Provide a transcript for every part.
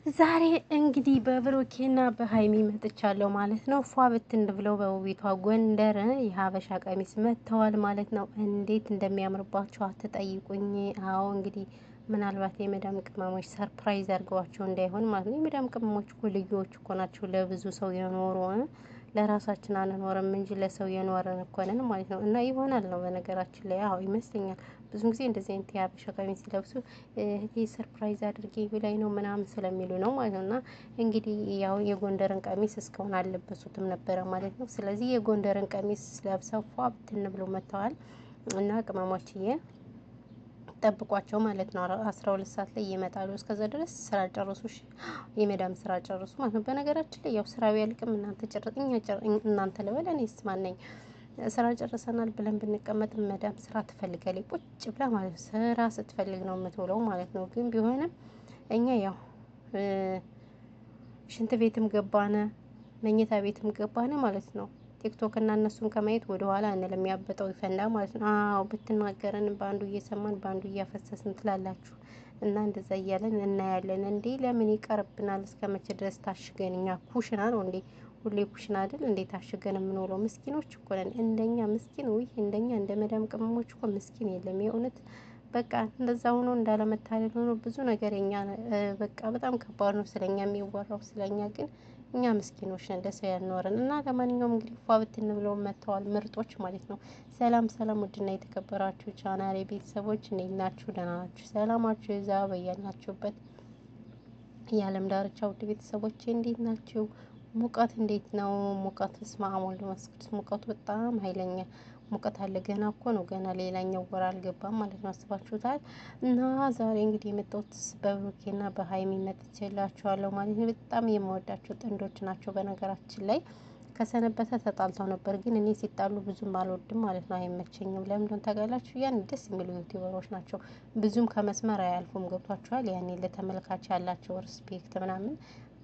ዛሬ እንግዲህ በብሩኬና በሀይሚ መጥቻለሁ ማለት ነው። ፏ ብትን ብለው በውቢቷ ጎንደር የሀበሻ ቀሚስ መጥተዋል ማለት ነው። እንዴት እንደሚያምርባቸው አትጠይቁኝ። አዎ እንግዲህ ምናልባት የመዳም ቅመሞች ሰርፕራይዝ አድርገዋቸው እንዳይሆን ማለት ነው። የመዳም ቅመሞች እኮ ልዩዎች እኮ ናቸው። ለብዙ ሰው የኖሩ ለራሳችን አንኖርም እንጂ ለሰው የኖረን እኮ ነን ማለት ነው። እና ይሆናል ነው በነገራችን ላይ አዎ ይመስለኛል። ብዙ ጊዜ እንደዚህ አይነት የሀበሻ ቀሚስ ሲለብሱ ይሄ ሰርፕራይዝ አድርጌ ላይ ነው ምናምን ስለሚሉ ነው ማለት ነው። እና እንግዲህ ያው የጎንደርን ቀሚስ እስካሁን አልለበሱትም ነበረ ማለት ነው። ስለዚህ የጎንደርን ቀሚስ ለብሰው ፏ ብትን ብለው መጥተዋል። እና ቅመሞችዬ ጠብቋቸው ማለት ነው። 12 ሰዓት ላይ ይመጣሉ። እስከዛ ድረስ ስራ ጨርሱ። የሜዳም ስራ ጨርሱ ማለት ነው። በነገራችን ላይ ያው ስራው ያልቅም እናንተ ልበል እኔስ ማን ነኝ? ስራ ጨርሰናል ብለን ብንቀመጥ መዳም ስራ ትፈልጋለች ቁጭ ብላ ማለት ነው። ስራ ስትፈልግ ነው የምትውለው ማለት ነው። ግን ቢሆንም እኛ ያው ሽንት ቤትም ገባነ መኝታ ቤትም ገባነ ማለት ነው። ቲክቶክ እና እነሱን ከማየት ወደ ኋላ እንልም ያበጠው ይፈንዳ ማለት ነው። አዎ ብትናገረን በአንዱ እየሰማን በአንዱ እያፈሰስን ትላላችሁ። እና እንደዛ እያለን እናያለን። እንዴ ለምን ይቀርብናል? እስከመቼ ድረስ ታሽገን? እኛ ኩሽና ነው እንዴ? ሁሌ ኩሽና አይደል እንዴ ታሽገን የምንውለው? ምስኪኖች እኮ ነን። እንደኛ ምስኪን ውይ እንደኛ እንደ መዳም ቅመሞች እኮ ምስኪን የለም የእውነት። በቃ እንደዛ ሆኖ እንዳለመታደል ሆኖ ብዙ ነገር የኛ በቃ በጣም ከባድ ነው ስለኛ የሚወራው ስለኛ ግን እኛ ምስኪኖች ነን ለሰው ያልኖረን። እና ለማንኛውም እንግዲህ ፏ ብትን ብለው መጥተዋል ምርጦች ማለት ነው። ሰላም ሰላም ውድና የተከበራችሁ ቻናሌ ቤተሰቦች እንዴት ናችሁ? ደህና ናችሁ? ሰላማችሁ ይዛ በያላችሁበት የዓለም ዳርቻ ውድ ቤተሰቦቼ እንዴት ናችሁ? ሙቀት እንዴት ነው? ሙቀት በስመ አብ ወወልድ ወመንፈስ ቅዱስ ሙቀቱ በጣም ኃይለኛ ሙቀት አለ። ገና እኮ ነው ገና ሌላኛው ወር አልገባም ማለት ነው። አስባችሁታል? እና ዛሬ እንግዲህ የመጣሁት በብሩኬና በሀይሚ መጥቼላችኋለሁ ማለት ነው። በጣም የምወዳቸው ጥንዶች ናቸው። በነገራችን ላይ ከሰነበተ ተጣልተው ነበር፣ ግን እኔ ሲጣሉ ብዙም አልወድም ማለት ነው። አይመቸኝም። ለምን እንደሆነ ታውቃላችሁ? ያን ደስ የሚሉ ዩቲዩበሮች ናቸው። ብዙም ከመስመር አያልፉም። ገብቷችኋል? ያኔ ለተመልካች ያላቸው ሪስፔክት ምናምን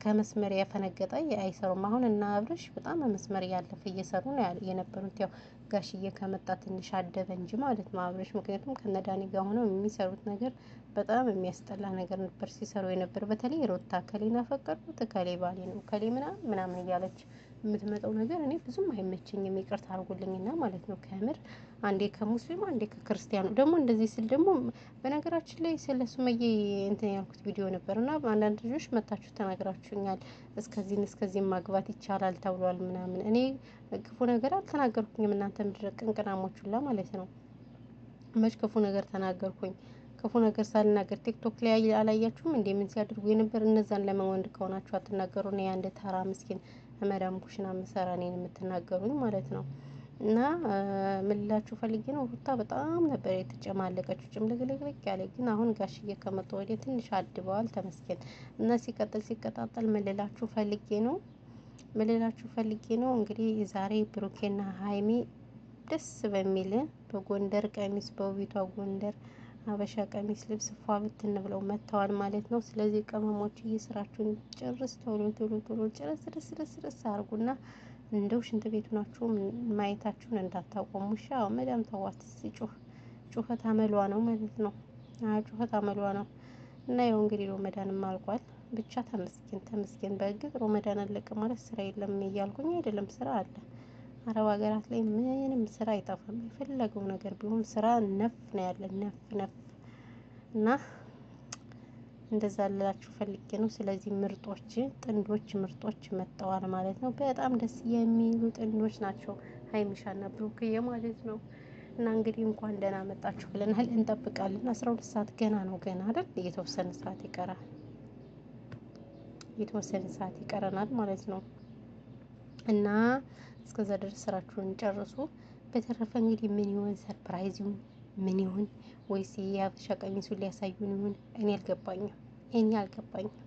ከመስመር ያፈነገጠ አይሰሩም። አሁን እና አብርሽ በጣም መስመር እያለፈ እየሰሩ ነው የነበሩት። ያው ጋሽዬ ከመጣ ትንሽ አደበ እንጂ ማለት ነው አብርሽ። ምክንያቱም ከነዳኒ ጋር ሆነው የሚሰሩት ነገር በጣም የሚያስጠላ ነገር ነበር ሲሰሩ የነበር። በተለይ ሩታ ከሌና ፈቀድኩት ከሌ ባሌ ነው ከሌ ምናምን ምናምን እያለች የምትመጣው ነገር እኔ ብዙም አይመቸኝም። ይቅርታ አድርጉልኝና ማለት ነው። ከምር አንዴ ከሙስሊሙ አንዴ ከክርስቲያኑ ደግሞ እንደዚህ ስል ደግሞ በነገራችን ላይ ስለ ሱመዬ እንትን ያልኩት ቪዲዮ ነበር እና አንዳንድ ልጆች መታችሁ ተናግራችሁኛል። እስከዚህም ማግባት ይቻላል ተብሏል ምናምን። እኔ ክፉ ነገር አልተናገርኩኝም። እናንተ ምድረ ቅንቅናሞች ሁላ ማለት ነው። መች ክፉ ነገር ተናገርኩኝ? ክፉ ነገር ሳልናገር ቲክቶክ ላይ አላያችሁም እንዴ? ምን ሲያደርጉ የነበር? እነዛን ለምን ወንድ ከሆናችሁ አትናገሩ? ነው የአንድ ተራ ምስኪን መዳም ኩሽና ምሰራ እኔን የምትናገሩኝ ማለት ነው። እና ምን ልላችሁ ፈልጌ ነው፣ ሩታ በጣም ነበር የተጨማለቀችው ጭምልቅልቅልቅ ያለ። ግን አሁን ጋሽዬ ከመጣ ወዲህ ትንሽ አድበዋል፣ ተመስገን። እና ሲቀጣጠል ምን ልላችሁ ፈልጌ ነው እንግዲህ ዛሬ ብሩኬና ሀይሚ ደስ በሚል በጎንደር ቀሚስ በውቢቷ ጎንደር ሀበሻ ቀሚስ ልብስ ፏ ብትን ብለው መጥተዋል ማለት ነው። ስለዚህ ቅመሞች እየስራችሁን ጨርስ ቶሎ ጭረስ አርጉና እንደው ሽንት ቤቱ ናችሁ ማየታችሁን እንዳታቆሙ። ሻው መዳም ተዋት ጩኸት አመሏ ነው ማለት ነው። ጩኸት አመሏ ነው። እና ያው እንግዲህ ሮመዳንም አልቋል። ብቻ ተመስገን። በእርግጥ ሮመዳን አለቀ ማለት ስራ የለም እያልኩኝ አይደለም፣ ስራ አለ። አረብ ሀገራት ላይ ምንም ስራ አይጠፋም። የፈለገው ነገር ቢሆን ስራ ነፍ ነው ያለ ነፍ እና እንደዛ ልላችሁ ፈልጌ ነው። ስለዚህ ጥንዶች ምርጦች መጥተዋል ማለት ነው። በጣም ደስ የሚሉ ጥንዶች ናቸው ሀይሚሻና ብሩክዬ ማለት ነው። እና እንግዲህ እንኳን ደህና መጣችሁ ብለናል። እንጠብቃለን። 12 ሰዓት ገና ነው አይደል? የተወሰነ ሰዓት ይቀረናል ማለት ነው። እና እስከዛ ድረስ ስራችሁን ጨርሱ። በተረፈ እንግዲህ ምን ይሆን ሰርፕራይዝ ምን ይሆን ወይስ የሀበሻ ቀሚሱን ሊያሳዩን ይሆን? እኔ አልገባኝም።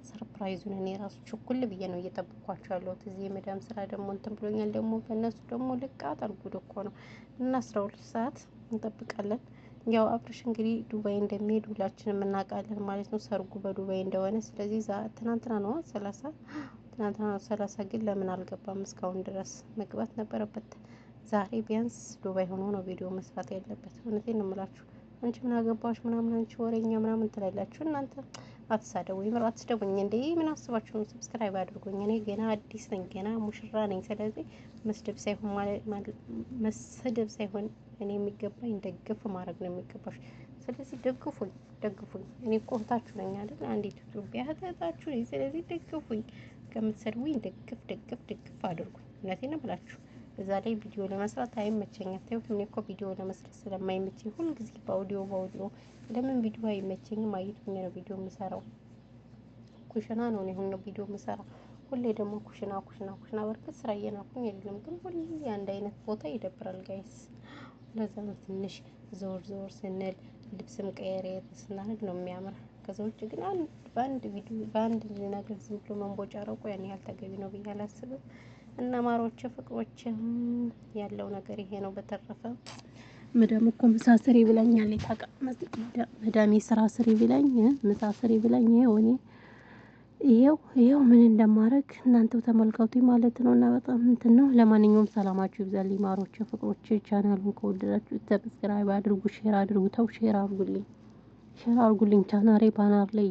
ሰርፕራይዙን እኔ ራሱ ችኩል ብዬ ነው እየጠበቅኳቸው ያለሁት። እዚህ የመዳም ስራ ደግሞ እንትን ብሎኛል። ደግሞ በእነሱ ደግሞ ልቃጠል ጉድ እኮ ነው። እና 12 ሰዓት እንጠብቃለን። ያው አብርሽ እንግዲህ ዱባይ እንደሚሄድ ሁላችንም እናውቃለን ማለት ነው። ሰርጉ በዱባይ እንደሆነ። ስለዚህ ትናንትና ነው 30 ግን ለምን አልገባም? እስካሁን ድረስ መግባት ነበረበት። ዛሬ ቢያንስ ዱባይ ሆኖ ነው ቪዲዮ መስራት ያለበት። እውነቴን ነው የምላችሁ። አንቺ ምን አገባሽ ምናምን አንቺ ወሬኛ ምናምን ትላላችሁ እናንተ። አትሳደቡ፣ ይምር አትስደቡኝ እንዴ! ምን አስባችሁ ነው? ሰብስክራይብ አድርጉኝ። እኔ ገና አዲስ ነኝ፣ ገና ሙሽራ ነኝ። ስለዚህ መስደብ ሳይሆን እኔ የሚገባኝ ደግፍ ማድረግ ነው የሚገባሽ። ስለዚህ ደግፉኝ፣ ደግፉኝ። እኔ እኮ እህታችሁ ነኝ አይደል? አንዲት ኢትዮጵያ እህታችሁ ነኝ። ስለዚህ ደግፉኝ፣ ከምትሰድቡኝ ደግፍ አድርጉኝ። እውነቴን ነው የምላችሁ። እዛ ላይ ቪዲዮ ለመስራት አይመቸኝም። ታዩት፣ እኔ እኮ ቪዲዮ ለመስራት ስለማይመቸኝ ሁልጊዜ በአውዲዮ ለምን ቪዲዮ አይመቸኝም? አይቱኝ ነው ቪዲዮ የምሰራው። ኩሽና ነው እኔ አሁን ነው ቪዲዮ የምሰራው። ሁሌ ደግሞ ኩሽና በርግጥ ስራ እየናኩኝ አይደለም፣ ግን ሁሌ አንድ አይነት ቦታ ይደብራል ጋይስ። ለዛ ነው ትንሽ ዞር ስንል ልብስም ቀየር ስናደርግ ነው የሚያምር። ከዛ ውጭ ግን በአንድ ነገር ዝም ብሎ መንቦጫረቁ ያን ያህል ተገቢ ነው ብዬ አላስብም። እና ማሮቼ ፍቅሮቼ ያለው ነገር ይሄ ነው። በተረፈ መዳም እኮ ምሳ ስሪ ብላኛለች። መዳሜ ስራ ስሪ ብላኝ ምሳ ስሪ ብላኝ ይሄው ምን እንደማረግ እናንተው ተመልከቱ ማለት ነው። እና በጣም እንትን ነው። ለማንኛውም ሰላማችሁ ይብዛልኝ ማሮቼ ፍቅሮቼ። ቻናሉን ከወደዳችሁ ሰብስክራይብ አድርጉ፣ ሼር አድርጉ። ተው ሼር አድርጉልኝ። ቻናሌ ባናር ላይ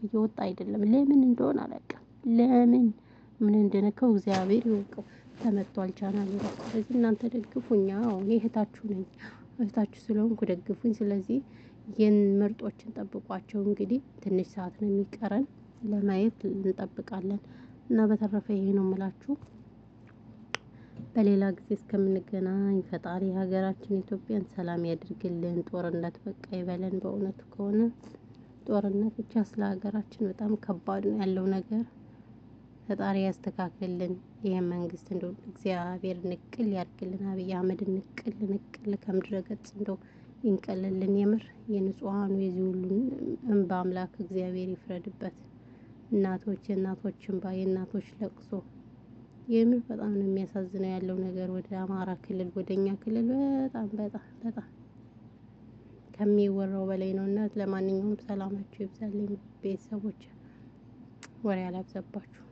እየወጣ አይደለም። ለምን እንደሆነ አላውቅም። ምን እንደነካው እግዚአብሔር ይወቀው። ተመቷል ቻናሌ ራሱ። ስለዚህ እናንተ ደግፉኝ። እኔ እህታችሁ ነኝ። እህታችሁ ስለሆንኩ ደግፉኝ። ስለዚህ ምርጦችን ጠብቋቸው። እንግዲህ ትንሽ ሰዓት ነው የሚቀረን ለማየት እንጠብቃለን። እና በተረፈ ይሄ ነው የምላችሁ። በሌላ ጊዜ እስከምንገናኝ ፈጣሪ ሀገራችን ኢትዮጵያን ሰላም ያድርግልን። ጦርነት በቃ ይበለን። በእውነቱ ከሆነ ጦርነት ብቻ ስለ ሀገራችን በጣም ከባድ ነው ያለው ነገር። ፈጣሪ ያስተካክልልን። ይሄ መንግስት እንደው እግዚአብሔር ንቅል ያድርግልን። አብይ አህመድ ንቅል ከምድረ ገጽ እንደው ይንቀልልን። የምር የንጹሃኑ የዚህ ሁሉ እንባ አምላክ እግዚአብሔር ይፍረድበት። የእናቶች እንባ፣ የእናቶች ለቅሶ የምር በጣም ነው የሚያሳዝነው ያለው ነገር። ወደ አማራ ክልል ወደኛ ክልል በጣም ከሚወራው በላይ ነው። እና ለማንኛውም ሰላማችሁ ይብዛልኝ ቤተሰቦች። ወሬ አላብዛባችሁ።